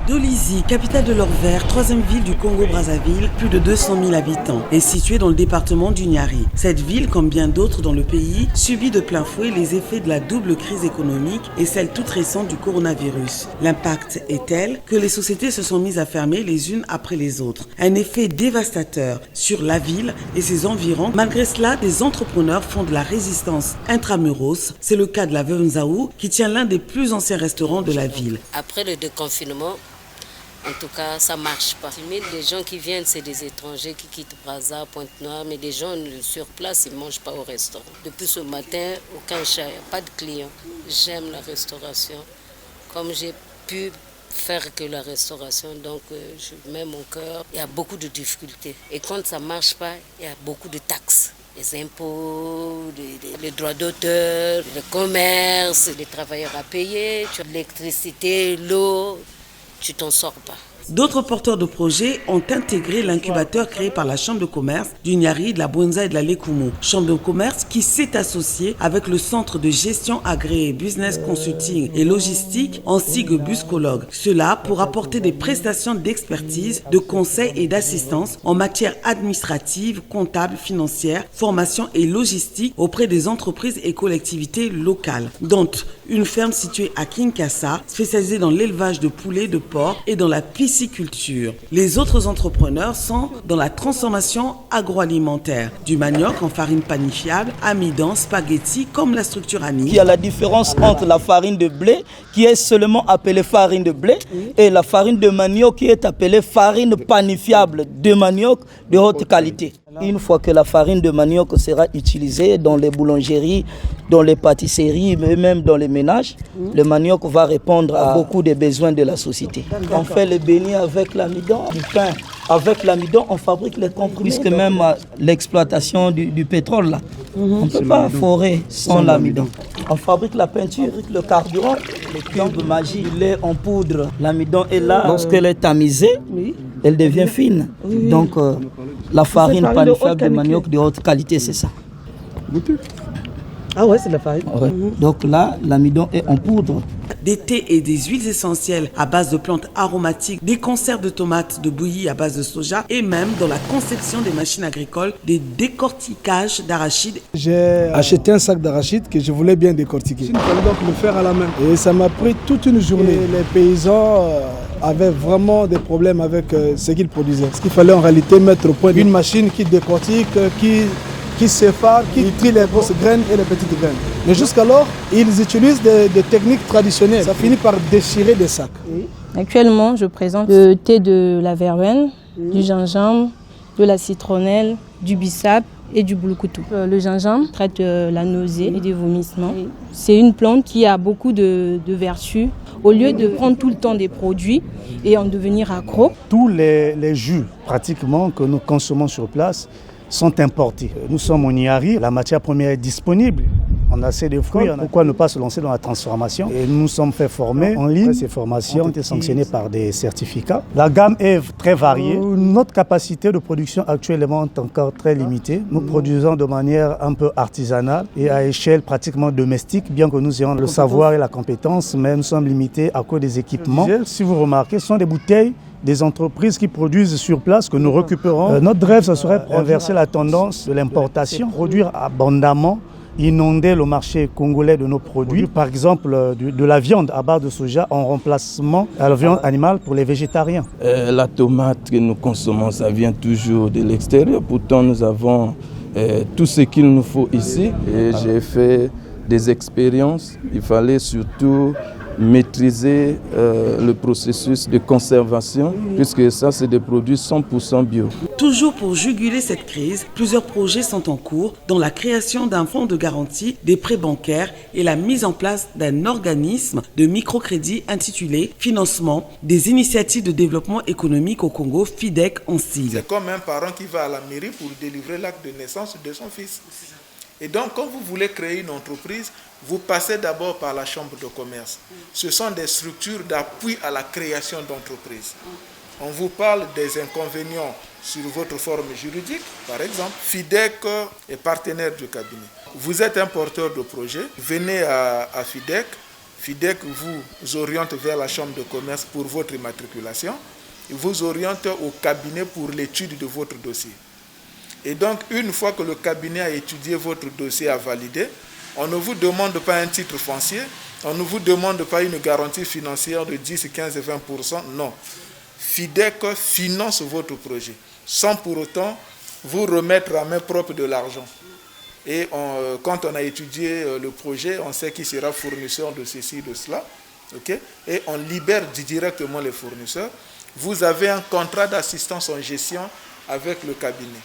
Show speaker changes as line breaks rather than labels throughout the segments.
Dolisie, capitale de l'or vert, troisième ville du Congo-Brazzaville, plus de 200 000 habitants, est située dans le département du Niari. Cette ville, comme bien d'autres dans le pays, subit de plein fouet les effets de la double crise économique et celle toute récente du coronavirus. L'impact est tel que les sociétés se sont mises à fermer les unes après les autres. Un effet dévastateur sur la ville et ses environs. Malgré cela, des entrepreneurs font de la résistance intramuros. C'est le cas de la Veuve Nzaou, qui tient l'un des plus anciens restaurants de la ville.
Après le déconfinement, en tout cas, ça ne marche pas. Les gens qui viennent, c'est des étrangers qui quittent Brazza, Pointe-Noire, mais les gens sur place, ils ne mangent pas au restaurant. Depuis ce matin, aucun chat, pas de clients. J'aime la restauration. Comme j'ai pu faire que la restauration, donc je mets mon cœur. Il y a beaucoup de difficultés. Et quand ça ne marche pas, il y a beaucoup de taxes. Les impôts, les droits d'auteur, le commerce, les travailleurs à payer, l'électricité, l'eau. Tu t'en sors pas.
D'autres porteurs de projets ont intégré l'incubateur créé par la Chambre de commerce du Niari, de la Bwenza et de la Lekumo. Chambre de commerce qui s'est associée avec le Centre de gestion agréé, business consulting et logistique en sigle Buscologue. Cela pour apporter des prestations d'expertise, de conseil et d'assistance en matière administrative, comptable, financière, formation et logistique auprès des entreprises et collectivités locales. Dont une ferme située à Kinshasa, spécialisée dans l'élevage de poulets, de porcs et dans la pisciculture. Les autres entrepreneurs sont dans la transformation agroalimentaire, du manioc en farine panifiable, amidon, spaghetti, comme la structure Annie.
Il y a la différence entre la farine de blé, qui est seulement appelée farine de blé, et la farine de manioc, qui est appelée farine panifiable de manioc de haute qualité. Une fois que la farine de manioc sera utilisée dans les boulangeries, dans les pâtisseries, mais même dans les ménages, le manioc va répondre à beaucoup des besoins de la société. On fait le béni avec l'amidon, du pain. Avec l'amidon, on fabrique les comprimés. Puisque même l'exploitation du pétrole, là, on ne peut pas forer sans l'amidon. On fabrique la peinture, le carburant, les cubes magiques, le lait en poudre. L'amidon est là. Lorsqu'elle est tamisée, elle devient fine. Donc, la farine panifiable de manioc de haute qualité, c'est ça.
Ah ouais, c'est de la farine.
Ouais. Donc là, l'amidon est en poudre.
Des thés et des huiles essentielles à base de plantes aromatiques, des conserves de tomates, de bouillie à base de soja et même dans la conception des machines agricoles, des décortiquages d'arachides.
J'ai acheté un sac d'arachides que je voulais bien décortiquer. Il fallait donc le faire à la main. Et ça m'a pris toute une journée. Et les paysans avaient vraiment des problèmes avec ce qu'ils produisaient. Parce qu'il fallait en réalité mettre au point une machine qui décortique, qui sépare, qui trie les grosses graines et les petites graines. Mais jusqu'alors, ils utilisent des techniques traditionnelles. Ça finit par déchirer des sacs.
Actuellement, je présente le thé de la verveine, du gingembre, de la citronnelle, du bissap et du boulkoutou. Le gingembre traite la nausée et des vomissements. C'est une plante qui a beaucoup de vertus. Au lieu de prendre tout le temps des produits et en devenir accro.
Tous les jus pratiquement que nous consommons sur place sont importés. Nous sommes au Niari, la matière première est disponible. On a assez de fruits, pourquoi ne pas se lancer dans la transformation? Et nous nous sommes fait former en ligne. Ces formations ont été sanctionnées par des certificats. La gamme est très variée. Notre capacité de production actuellement est encore très limitée. Nous produisons de manière un peu artisanale et à échelle pratiquement domestique, bien que nous ayons le savoir et la compétence, mais nous sommes limités à cause des équipements. Si vous remarquez, ce sont des bouteilles des entreprises qui produisent sur place que nous récupérons. Notre rêve, ce serait inverser la tendance de l'importation, produire abondamment, inonder le marché congolais de nos produits. Par exemple, de la viande à base de soja en remplacement à la viande animale pour les végétariens.
La tomate que nous consommons, ça vient toujours de l'extérieur. Pourtant, nous avons tout ce qu'il nous faut ici. Et j'ai fait des expériences. Il fallait surtout maîtriser le processus de conservation, puisque ça, c'est des produits 100% bio.
Toujours pour juguler cette crise, plusieurs projets sont en cours, dont la création d'un fonds de garantie, des prêts bancaires et la mise en place d'un organisme de microcrédit intitulé « Financement des initiatives de développement économique au Congo, FIDEC en sigle ».
C'est comme un parent qui va à la mairie pour délivrer l'acte de naissance de son fils. Et donc, quand vous voulez créer une entreprise, vous passez d'abord par la chambre de commerce. Ce sont des structures d'appui à la création d'entreprises. On vous parle des inconvénients sur votre forme juridique, par exemple. FIDEC est partenaire du cabinet. Vous êtes un porteur de projet, venez à FIDEC. FIDEC vous oriente vers la chambre de commerce pour votre immatriculation. Il vous oriente au cabinet pour l'étude de votre dossier. Et donc, une fois que le cabinet a étudié votre dossier, a validé, on ne vous demande pas un titre foncier, on ne vous demande pas une garantie financière de 10, 15 et 20%, non. FIDEC finance votre projet, sans pour autant vous remettre à main propre de l'argent. Et quand on a étudié le projet, on sait qui sera fournisseur de ceci, de cela, okay? Et on libère directement les fournisseurs. Vous avez un contrat d'assistance en gestion avec le cabinet.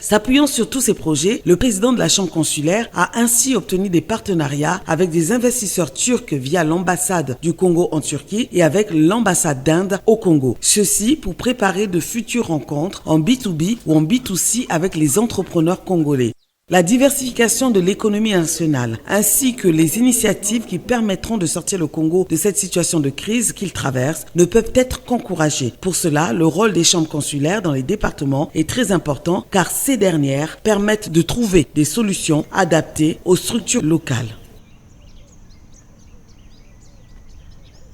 S'appuyant sur tous ces projets, le président de la Chambre consulaire a ainsi obtenu des partenariats avec des investisseurs turcs via l'ambassade du Congo en Turquie et avec l'ambassade d'Inde au Congo. Ceci pour préparer de futures rencontres en B2B ou en B2C avec les entrepreneurs congolais. La diversification de l'économie nationale ainsi que les initiatives qui permettront de sortir le Congo de cette situation de crise qu'il traverse ne peuvent être qu'encouragées. Pour cela, le rôle des chambres consulaires dans les départements est très important car ces dernières permettent de trouver des solutions adaptées aux structures locales.